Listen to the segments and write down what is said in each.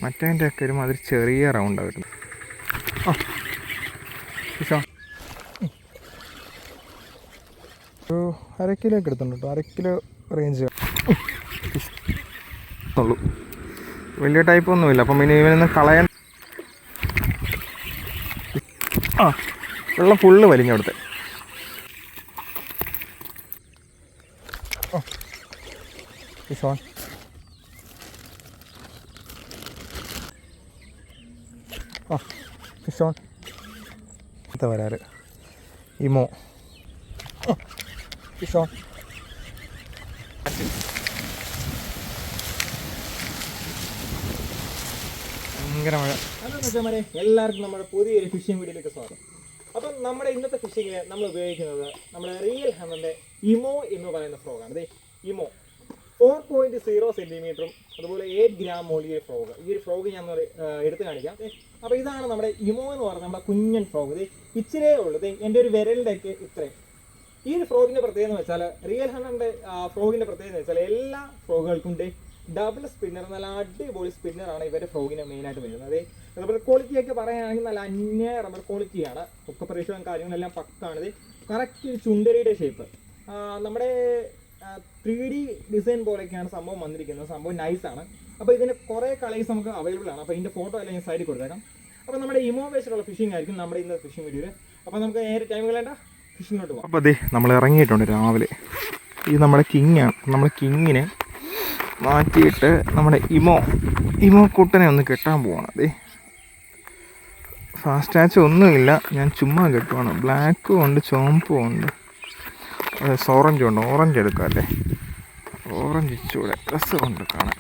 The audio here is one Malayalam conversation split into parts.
മറ്റേൻ്റെ ഒക്കെ ഒരുമാതിരി ചെറിയ റൗണ്ടാണ് വരുന്നത്. ആ ഫിഷോ ഒരു 1/2 കിലോ ഒക്കെ എടുത്തുണ്ട് കേട്ടോ. 1/2 കിലോ റേഞ്ച് ഉള്ളൂ. വലിയ ടൈപ്പൊന്നുമില്ല. അപ്പം പിന്നെ ഇവനൊന്ന് കളയാൻ. ആ വെള്ളം ഫുള്ള് വലിഞ്ഞവിടുത്തെ. Fish on. ആ ഫിഷ് ഓൺ. വരാറ് ഇമോ. Fish on. ഭയങ്കര മഴ. ഹലോ മച്ചാന്മാരെ, എല്ലാവർക്കും നമ്മുടെ പുതിയൊരു ഫിഷിംഗ് വീഡിയോയിലേക്ക് സ്വാഗതം. അപ്പം നമ്മുടെ ഇന്നത്തെ ഫിഷിങ്ങിന് നമ്മൾ ഉപയോഗിക്കുന്നത് നമ്മുടെ റിയൽ ഹണ്ടിൻ്റെ ഇമോ എന്ന് പറയുന്ന ഫ്രോഗാണ്. അതെ, ഇമോ 4.0 സെൻറ്റിമീറ്ററും അതുപോലെ 8 ഗ്രാം മോളിയ ഫ്രോഗ്. ഈ ഒരു ഫ്രോഗ് ഞാൻ എടുത്ത് കാണിക്കാം. അപ്പോൾ ഇതാണ് നമ്മുടെ ഇമോ എന്ന് പറയുന്നത്. നമ്മുടെ കുഞ്ഞൻ ഫ്രോഗ്. ഇത് ഇച്ചിരേ ഉള്ളത് എൻ്റെ ഒരു വിരലിൻ്റെ ഒക്കെ ഇത്രയും. ഈ ഒരു ഫ്രോഗിൻ്റെ പ്രത്യേകത എന്ന് വെച്ചാൽ, റിയൽ ഹണ്ടിൻ്റെ ഫ്രോഗിൻ്റെ പ്രത്യേകത എന്ന് വെച്ചാൽ എല്ലാ ഫ്രോഗുകൾക്കും ഡബിൾ സ്പിന്നർ, നല്ല അടിപൊളി സ്പിന്നറാണ് ഇവരുടെ ഫ്രോഗിന് മെയിനായിട്ട് വരുന്നത്. അതുപോലെ ക്വാളിറ്റിയൊക്കെ പറയുകയാണെങ്കിൽ നല്ല അന്യായ റബ്ബർ ക്വാളിറ്റിയാണ്. ഒക്കെ പരീക്ഷയും കാര്യങ്ങളെല്ലാം പക്കാണിത്. കറക്റ്റ് ചുണ്ടരിയുടെ ഷേപ്പ്, നമ്മുടെ 3D ഡിസൈൻ പോലെയൊക്കെയാണ് സംഭവം വന്നിരിക്കുന്നത്. സംഭവം നൈസാണ്. അപ്പോൾ ഇതിന് കുറേ കളേഴ്സ് നമുക്ക് അവൈലബിൾ ആണ്. അപ്പോൾ ഇതിൻ്റെ ഫോട്ടോ എല്ലാം ഞാൻ സൈഡിൽ കൊടുത്തേക്കാം. അപ്പോൾ നമ്മുടെ ഇമോ ബേസിലുള്ള ഫിഷിംഗ് ആയിരിക്കും നമ്മുടെ ഇന്നത്തെ ഫിഷിംഗ് വീഡിയോയിൽ. അപ്പോൾ നമുക്ക് നേരെ ടൈം കളയണ്ട, ഫിഷിങ്ങിലോട്ട് പോകാം. അപ്പോൾ അതെ, നമ്മൾ ഇറങ്ങിയിട്ടുണ്ട് രാവിലെ. ഇത് നമ്മുടെ കിങ്ങാണ്. നമ്മൾ കിങ്ങിനെ മാറ്റിയിട്ട് നമ്മുടെ ഇമോ കുട്ടനെ ഒന്ന് കെട്ടാൻ പോവാണ്. അതെ, ഫാസ്റ്റ് ആച്ച് ഒന്നുമില്ല, ഞാൻ ചുമ്മാ കെട്ടുവാണ്. ബ്ലാക്കും ഉണ്ട്, ചുവപ്പും ഉണ്ട്, ഓറഞ്ചും ഉണ്ട്. ഓറഞ്ച് എടുക്കാം അല്ലേ, ഓറഞ്ച് ഇച്ചൂടെ രസമുണ്ട് കാണാൻ.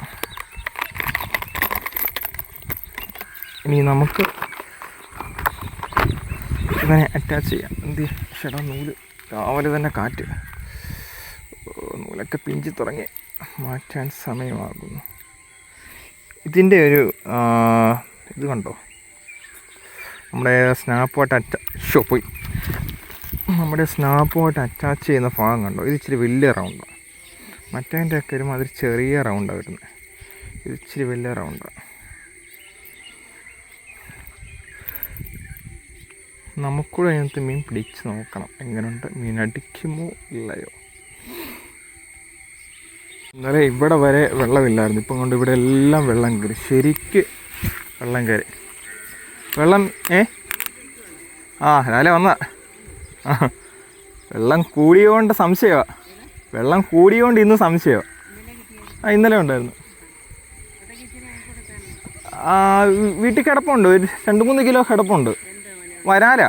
ഇനി നമുക്ക് ഇവനെ അറ്റാച്ച് ചെയ്യാം. എന്ത് ഷെടാ, നൂല് രാവിലെ തന്നെ കാറ്റ്, നൂലൊക്കെ പിഞ്ചി തുടങ്ങി, മാറ്റാൻ സമയമാകുന്നു. ഇതിൻ്റെ ഒരു ഇത് കണ്ടോ, നമ്മുടെ സ്നാപ്പ് വാട്ട് അറ്റാച്ച് ചെയ്യുന്ന ഭാഗം കണ്ടോ. ഇത് ഇച്ചിരി വലിയ റൗണ്ടാണ്. മറ്റേൻ്റെ ഒക്കെ ഒരുമാതിരി ചെറിയ റൗണ്ടാണ് വരുന്നത്. ഇത് ഇച്ചിരി വലിയ റൗണ്ടാണ്. നമുക്കൂടെ അതിനകത്ത് മീൻ പിടിച്ച് നോക്കണം എങ്ങനെയുണ്ട്, മീൻ അടിക്കുമോ ഇല്ലയോ. ഇന്നലെ ഇവിടെ വരെ വെള്ളമില്ലായിരുന്നു. ഇപ്പം കൊണ്ട് ഇവിടെ എല്ലാം വെള്ളം കയറി, ശരിക്ക് വെള്ളം കയറി. വെള്ളം രാവിലെ വന്ന വെള്ളം കൂടിയോണ്ട് സംശയമാണ്. വെള്ളം കൂടിയോണ്ട് ഇന്ന് സംശയമാണ്. ഇന്നലെ ഉണ്ടായിരുന്നു. വീട്ടിൽ കിടപ്പുണ്ട്, ഒരു 2-3 കിലോ കിടപ്പുണ്ട്. വരാലാ.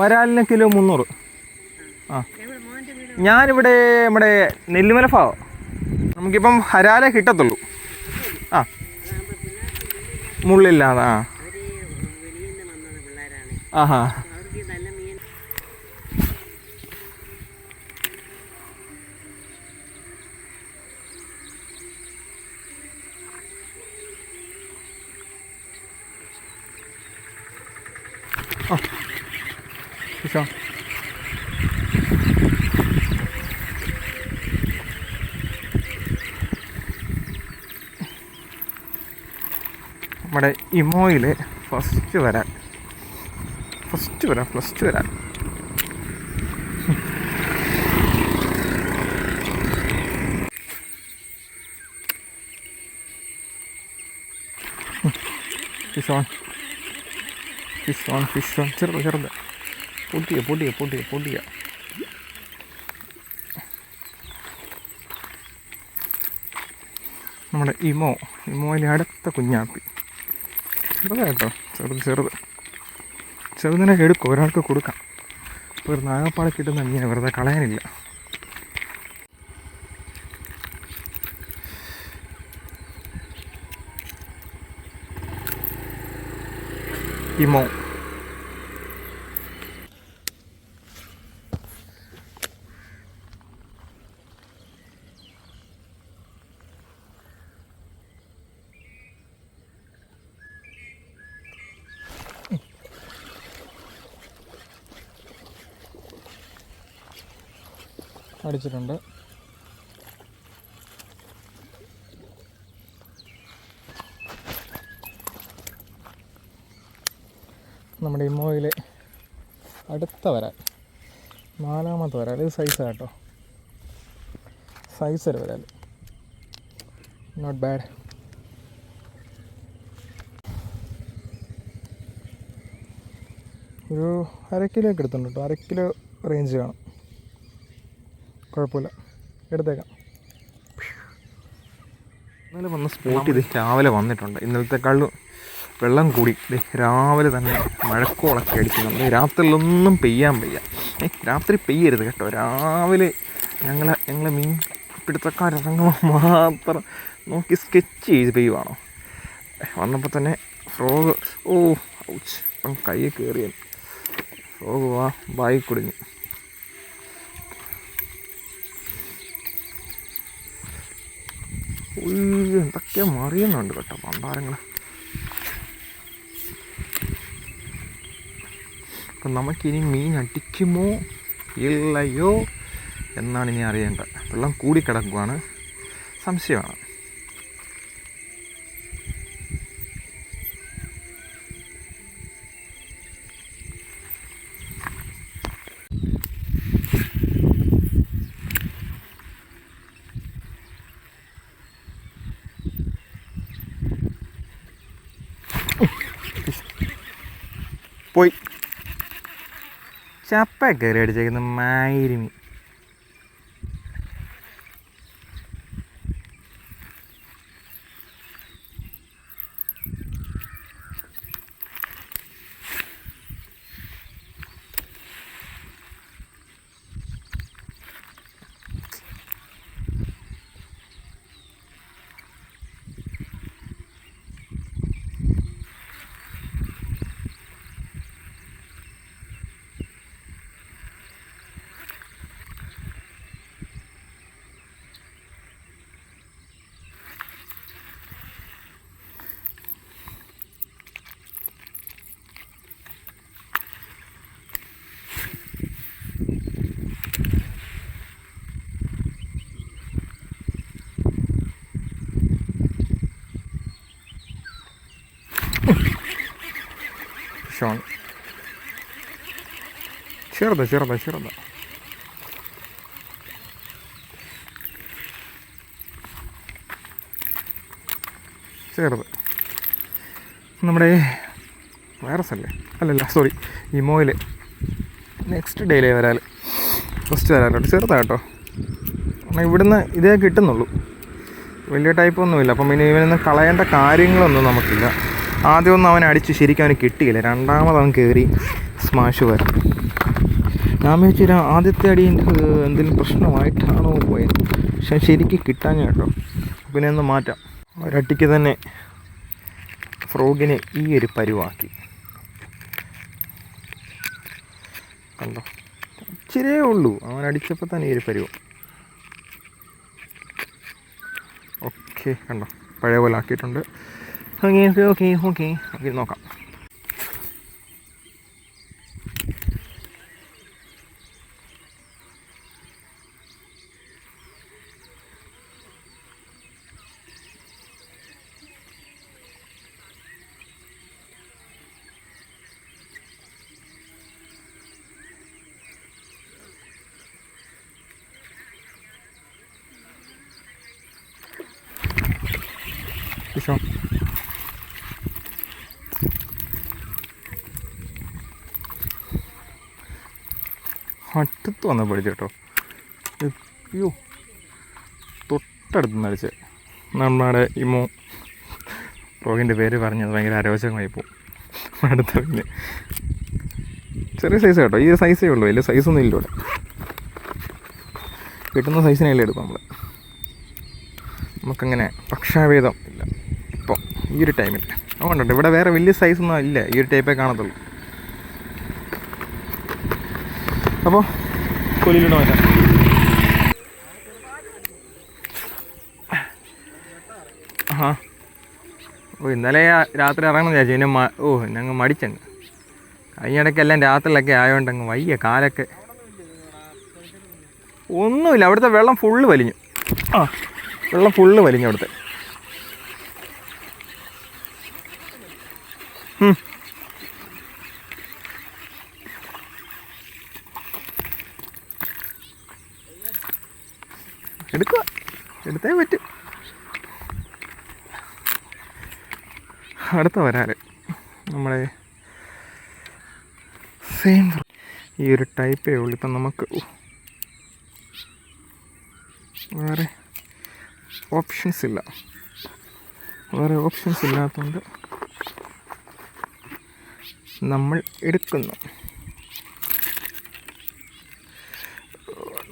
വരാലിന് കിലോ 300. ഞാനിവിടെ നമ്മുടെ നെല്ലിമല ഭാഗം. നമുക്കിപ്പം ഹരാലേ കിട്ടത്തുള്ളൂ. മുള്ളില്ലാതെ. ആഹാ. ഫിഷോ. നമ്മുടെ ഇമോയിൽ ഫസ്റ്റ് വരാൻ ഫിഷ് ഓൺ. ചെറുത് പൊട്ടിയ. നമ്മുടെ ഇമോയിലെ അടുത്ത കുഞ്ഞാപ്പി ചെറുതായിട്ടോ, ചെറുതിനെ എടുക്കും, ഒരാൾക്ക് കൊടുക്കാം. ഇപ്പോൾ ഒരു നാഗപ്പാടെ കിട്ടുന്ന മീനെ വെറുതെ കളയാനില്ല. ഇമോ അടിച്ചിട്ടുണ്ട്. നമ്മുടെ ഇമോയിൽ അടുത്ത വരാൽ, 4ാമത്തെ വരാൽ. ഇത് സൈസാണ് കേട്ടോ, സൈസൊരു വരാൽ, നോട്ട് ബാഡ്. ഒരു 1/2 കിലോ ഒക്കെ എടുത്തുണ്ട് കേട്ടോ, 1/2 കിലോ റേഞ്ച് കാണും. കുഴപ്പമില്ല, എടുത്തേക്കാം. ഇന്നലെ വന്ന സ്പോട്ട് ഇത് രാവിലെ വന്നിട്ടുണ്ട്. ഇന്നലത്തെക്കാളും വെള്ളം കൂടി രാവിലെ തന്നെ മഴക്കോളൊക്കെ അടിക്കുന്നുണ്ട്. രാത്രിയിലൊന്നും പെയ്യാൻ വയ്യ. രാത്രി പെയ്യരുത് കേട്ടോ. രാവിലെ ഞങ്ങൾ മീൻ പിടുത്തക്കാരിറങ്ങുമ്പോൾ മാത്രം നോക്കി സ്കെച്ച് ചെയ്ത് പെയ്യുവാണോ. വന്നപ്പോൾ തന്നെ ഫ്രോഗ്, ഓ ഔച്ച്, ഇപ്പം കൈ കയറിയ ഫ്രോഗ് ബായി കുടുങ്ങി. എന്തൊക്കെ മറിയുന്നുണ്ട് കേട്ടോ പണ്ടാരങ്ങൾ. അപ്പം നമുക്കിനി മീൻ അടിക്കുമോ ഇല്ലയോ എന്നാണ് ഇനി അറിയേണ്ടത്. വെള്ളം കൂടിക്കിടക്കുവാണ്, സംശയമാണ്. പോയി ചപ്പ കയറി അടിച്ചേക്കുന്ന മായിരി. ചെറുതാ ചെറുത് നമ്മുടെ വൈറസ് അല്ലേ, അല്ലല്ല സോറി, ഇമോയിൽ നെക്സ്റ്റ് ഡേയിലേ വരാൽ, ഫസ്റ്റ് വരാലോട്ട് ചെറുതാട്ടോ. കാരണം ഇവിടുന്ന് ഇതേ കിട്ടുന്നുള്ളൂ, വലിയ ടൈപ്പൊന്നുമില്ല. അപ്പം പിന്നെ ഇവനൊന്നും കളയേണ്ട കാര്യങ്ങളൊന്നും നമുക്കില്ല. ആദ്യമൊന്നും അവനെ അടിച്ച് ശരിക്കും അവന് കിട്ടിയില്ല, രണ്ടാമത് അവൻ കയറി സ്മാഷ് വരാം. ഞാൻ വിചാരിച്ചു ആദ്യത്തെ അടി എന്തെങ്കിലും പ്രശ്നമായിട്ടാണോ പോയത്, പക്ഷെ ശരിക്കും കിട്ടാൻ കേട്ടോ. പിന്നെ ഒന്ന് മാറ്റാം. ഒരട്ടിക്ക് തന്നെ ഫ്രോഗിനെ ഈ ഒരു പരുവാക്കി കണ്ടോ, ഇച്ചിരിയേ ഉള്ളൂ അവൻ അടിച്ചപ്പോൾ തന്നെ ഈ ഒരു പരുവ. ഓക്കെ കണ്ടോ, പഴയ പോലെ ആക്കിയിട്ടുണ്ട്. ഓക്കെ ഓക്കെ ഓക്കെ ഓക്കെ നോക്കാം. Еще. അടുത്ത് വന്ന് പഠിച്ചു കേട്ടോ. അയ്യോ, തൊട്ടടുത്ത് നടിച്ച് നമ്മുടെ ഇമോ ഫ്രോഗിൻ്റെ പേര് പറഞ്ഞത് ഭയങ്കര അരോചകമായി പോകും. അടുത്ത പിന്നെ ചെറിയ സൈസ് കേട്ടോ, ഈ സൈസേ ഉള്ളൂ, വലിയ സൈസൊന്നും ഇല്ല ഇവിടെ. കിട്ടുന്ന സൈസിനെല്ലാം എടുക്കും നമ്മൾ. നമുക്കങ്ങനെ പക്ഷാഭേദം ഇല്ല ഇപ്പോൾ ഈ ഒരു ടൈമിൽ. അതുകൊണ്ടുണ്ട് ഇവിടെ വേറെ വലിയ സൈസൊന്നും ഇല്ല, ഈ ഒരു ടൈപ്പേ കാണത്തുള്ളൂ. അപ്പോൾ കൊലിയിലിട മാറ്റാം. ആ ഇന്നലെ രാത്രി ഇറങ്ങണമെന്ന് വിചാരിച്ചു, പിന്നെ ഞങ്ങൾ മടിച്ചങ്ങ്. കഴിഞ്ഞിടയ്ക്കെല്ലാം രാത്രിയിലൊക്കെ ആയതുകൊണ്ടങ്ങ് വയ്യ, കാലൊക്കെ ഒന്നുമില്ല. അവിടുത്തെ വെള്ളം ഫുള്ള് വലിഞ്ഞു. വെള്ളം ഫുള്ള് വലിഞ്ഞു അവിടുത്തെ. എടുത്തേ പറ്റും. അടുത്ത വരാൽ നമ്മുടെ സെയിം ഈ ഒരു ടൈപ്പേ ഉള്ളൂ. ഇപ്പം നമുക്ക് വേറെ ഓപ്ഷൻസ് ഇല്ലാത്തതുകൊണ്ട് നമ്മൾ എടുക്കുന്നു.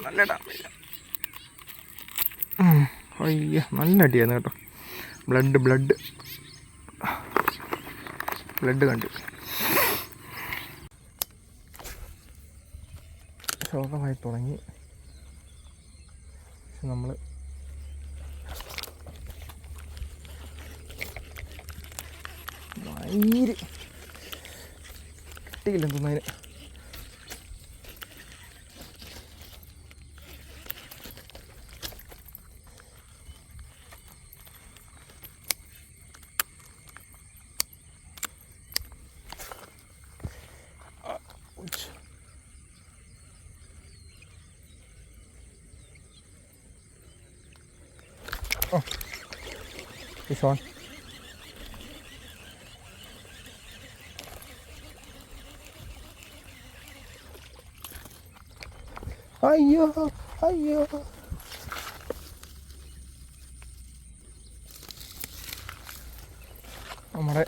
നല്ല ഡാമേജ്. അയ്യ, നല്ല അടിയായിരുന്നു കേട്ടോ. ബ്ലഡ് കണ്ടു. ശോകമായി തുടങ്ങി. പക്ഷെ നമ്മൾ ഭയങ്കര കിട്ടിയില്ല തോന്നതിന്. Oh, fish on. അയ്യോ നമ്മുടെ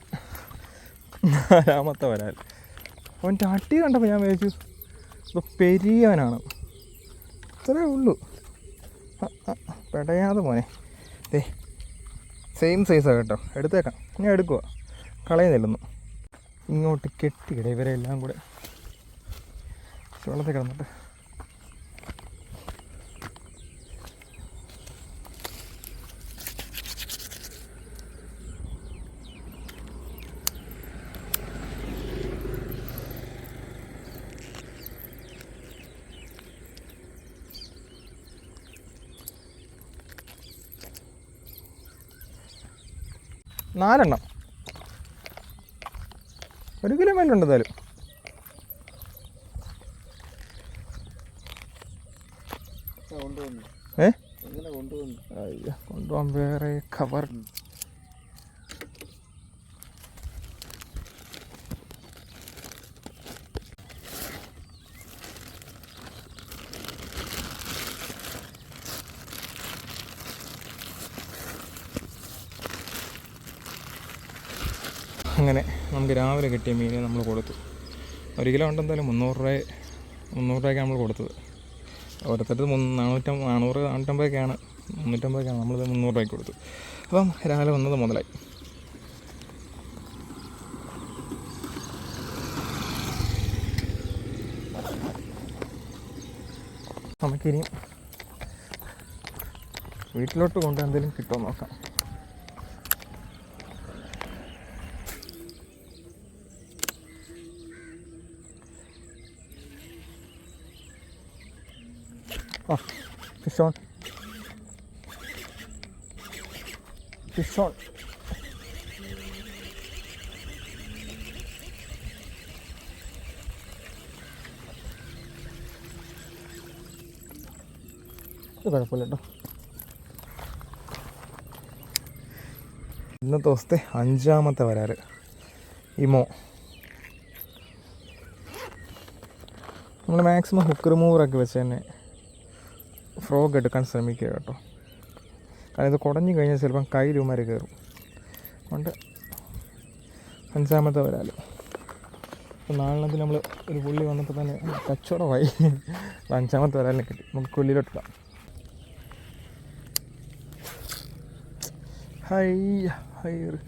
4ാമത്തെ വരാൽ. അവൻ്റെ അട്ടി കണ്ടപ്പോൾ ഞാൻ വിചാരിച്ചു ഇപ്പോൾ പെരിയവനാണ്. ഇത്രയേ ഉള്ളൂ. പെടയാതെ മോനെ. സെയിം സൈസാണ് കേട്ടോ. എടുത്തേക്കാം. ഞാൻ എടുക്കുക, കളയുന്നില്ലെന്ന്. ഇങ്ങോട്ട് കെട്ടിയിട ഇവരെ എല്ലാം കൂടെ വെള്ളത്തിൽ കിടന്നിട്ട്. നാലെണ്ണം 1 കിലോ മേലുണ്ട് എന്തായാലും. അയ്യോ, കൊണ്ടുപോകാൻ വേറെ കവർ. അങ്ങനെ നമുക്ക് രാവിലെ കിട്ടിയ മീനെ നമ്മൾ കൊടുത്തു. 1 കിലോ ഉണ്ടെന്തായാലും 300 രൂപയ്ക്കാണ് നമ്മൾ കൊടുത്തത്. ഓരോരുത്തർക്ക് 450-450 350 നമ്മളിത് 300 രൂപയ്ക്ക് കൊടുത്തു. അപ്പം രാവിലെ വന്നത് മുതലായി. നമുക്കിനി വീട്ടിലോട്ട് കൊണ്ട് എന്തെങ്കിലും കിട്ടുമോ നോക്കാം. Fish on. ഇത് കുഴപ്പമില്ല കേട്ടോ. ഇന്നത്തെ ദിവസത്തെ 5ാമത്തെ വരാൽ ഇമോ. നമ്മൾ മാക്സിമം ഹുക്ക് റിമൂവറൊക്കെ വെച്ച് തന്നെ ഫ്രോഗ് എടുക്കാൻ ശ്രമിക്കുക കേട്ടോ. കാരണം ഇത് കുടഞ്ഞു കഴിഞ്ഞാൽ ചിലപ്പം കയ്യിലുമാര് കയറും. അതുകൊണ്ട് 5ാമത്തെ വരാൽ. അപ്പോൾ 4 നമ്മൾ ഒരു പുള്ളി വന്നപ്പോൾ തന്നെ കച്ചവടമായി. 5ാമത്തെ വരാലിനെ കിട്ടി. നമുക്ക് കൊല്ലിലോട്ടിടാം. ഹൈറ്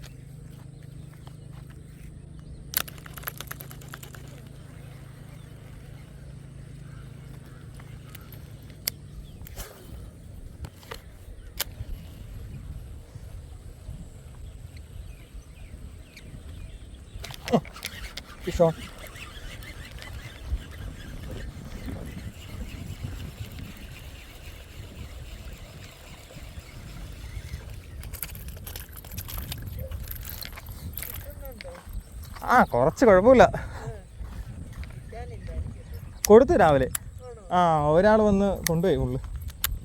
fish on. കുറച്ച് കുഴപ്പമില്ല. കൊടുത്തു രാവിലെ. ഒരാൾ വന്ന് കൊണ്ടുപോയി ഉള്ളു.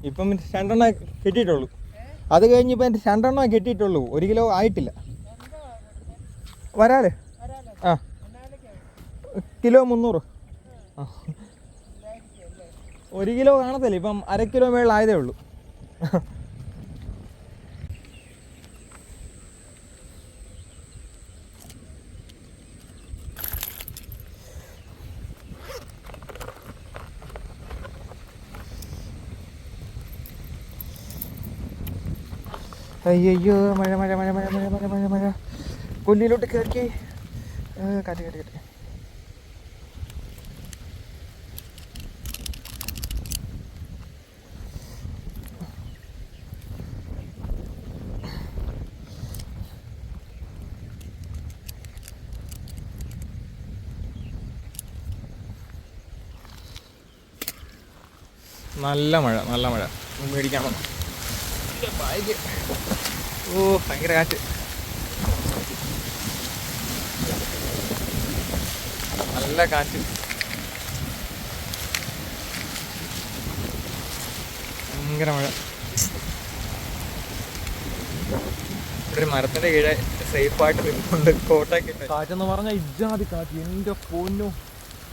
ഇപ്പം 2 കിട്ടിയിട്ടുള്ളൂ. അത് കഴിഞ്ഞ് ഇപ്പം 2 എണ്ണം കെട്ടിയിട്ടുള്ളൂ, 1 കിലോ ആയിട്ടില്ല. വരാല് ആ കിലോ 300. ആ 1 കിലോ കാണത്തില്ല, ഇപ്പം 1/2 കിലോ മേളിലായതേ ഉള്ളൂ. അയ്യോ മഴ മഴ മഴ മഴ മഴ മഴ മഴ മഴ കൊല്ലിയിലോട്ട് കയറി. കാറ്റ് കാറ്റ് കാറ്റ്. നല്ല മഴ നല്ല മഴ. മേടിക്കാൻ വന്നു. ഓ ഭയങ്കര കാറ്റ്. നല്ല കാറ്റ്. ഭയങ്കര മഴ. ഇവിടെ ഒരു മരത്തിൻ്റെ കീഴെ സേഫായിട്ട് നിൽക്കുന്നുണ്ട്, കോട്ടൊക്കെ. കാറ്റെന്ന് പറഞ്ഞാൽ ഇജാതി കാറ്റ്. എൻ്റെ പൊന്നു,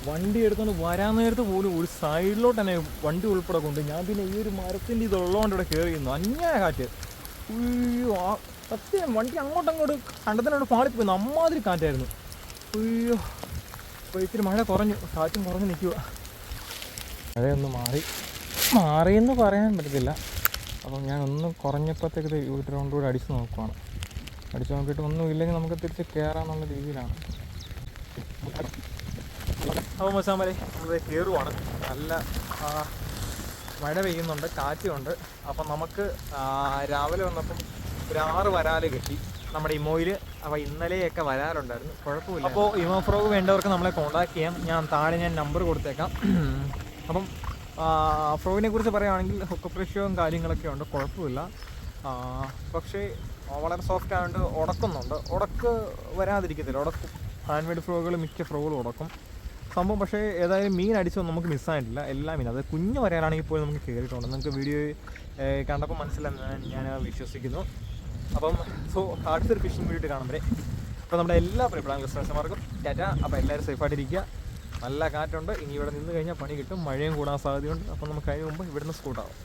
വണ്ടി എടുത്തുകൊണ്ട് വരാൻ നേരത്ത് പോലും ഒരു സൈഡിലോട്ട് തന്നെ വണ്ടി ഉൾപ്പെടെ കൊണ്ട് ഞാൻ പിന്നെ ഈ ഒരു മരത്തിൻ്റെ ഇതുള്ളതുകൊണ്ട് ഇവിടെ കയറിയിരുന്നു. അന്യായ കാറ്റ്. അയ്യോ സത്യം വണ്ടി അങ്ങോട്ടങ്ങോട്ട് കണ്ടത്തിനോട് പാളിപ്പോയി. അമ്മാതിരി കാറ്റായിരുന്നു. അയ്യോ അപ്പോൾ ഇത്തിരി മഴ കുറഞ്ഞു, കാറ്റും കുറഞ്ഞ് നിൽക്കുക. മഴയൊന്ന് മാറിയെന്ന് പറയാൻ പറ്റത്തില്ല. അപ്പം ഞാൻ ഒന്ന് കുറഞ്ഞപ്പോഴത്തേക്ക് ഒരു റൗണ്ട് കൂടെ അടിച്ച് നോക്കുവാണ്. അടിച്ച് നോക്കിയിട്ട് ഒന്നും ഇല്ലെങ്കിൽ നമുക്ക് തിരിച്ച് കയറാമെന്നുള്ള രീതിയിലാണ്. അപ്പോൾ മച്ചാമാരെ നമ്മൾ കയറുവാണ്. നല്ല മഴ പെയ്യുന്നുണ്ട്, കാറ്റുണ്ട്. അപ്പം നമുക്ക് രാവിലെ വന്നപ്പം ഒരു 6 വരാല് കിട്ടി നമ്മുടെ ഇമോയിൽ. അപ്പോൾ ഇന്നലെയൊക്കെ വരാറുണ്ടായിരുന്നു, കുഴപ്പമില്ല. അപ്പോൾ ഇമോ ഫ്രോഗ് വേണ്ടവർക്ക് നമ്മളെ കോൺടാക്ട് ചെയ്യാം. ഞാൻ താഴെ നമ്പർ കൊടുത്തേക്കാം. അപ്പം ഫ്രോഗിനെ കുറിച്ച് പറയുകയാണെങ്കിൽ ഹുക്കപ്പ് റേഷ്യോയും കാര്യങ്ങളൊക്കെ ഉണ്ട്, കുഴപ്പമില്ല. പക്ഷേ വളരെ സോഫ്റ്റ് ആയതുകൊണ്ട് ഉടക്കുന്നുണ്ട്. ഉടക്ക് വരാതിരിക്കത്തില്ല, ഉടക്കും. ഹാൻഡ് മെയ്ഡ് ഫ്രോഗുകൾ മിക്ക ഫ്രോഗുകളും ഉടക്കും സംഭവം. പക്ഷേ ഏതായാലും മീൻ അടിച്ചൊന്നും നമുക്ക് മിസ്സായിട്ടില്ല. എല്ലാ മീനും, അത് കുഞ്ഞു വരാനാണെങ്കിൽ പോലും നമുക്ക് കയറിയിട്ടുണ്ട്. നിങ്ങൾക്ക് വീഡിയോ കണ്ടപ്പോൾ മനസ്സിലായെന്ന് ഞാൻ വിശ്വസിക്കുന്നു. അപ്പം അടുത്തൊരു ഫിഷിംഗ് വീഡിയോ കാണും വരെ. അപ്പോൾ നമ്മുടെ എല്ലാ പ്രിയപ്പെട്ട ലിസണേഴ്സുമാർക്കും ടാറ്റ. അപ്പോൾ എല്ലാവരും സേഫായിട്ടിരിക്കുക. നല്ല കാറ്റുണ്ട്. ഇനി ഇവിടെ നിന്ന് കഴിഞ്ഞാൽ പണി കിട്ടും. മഴയും കൂടാൻ സാധ്യതയുണ്ട്. അപ്പം നമുക്ക് അതിന് മുമ്പ് ഇവിടുന്ന് സ്കൂട്ടാവും.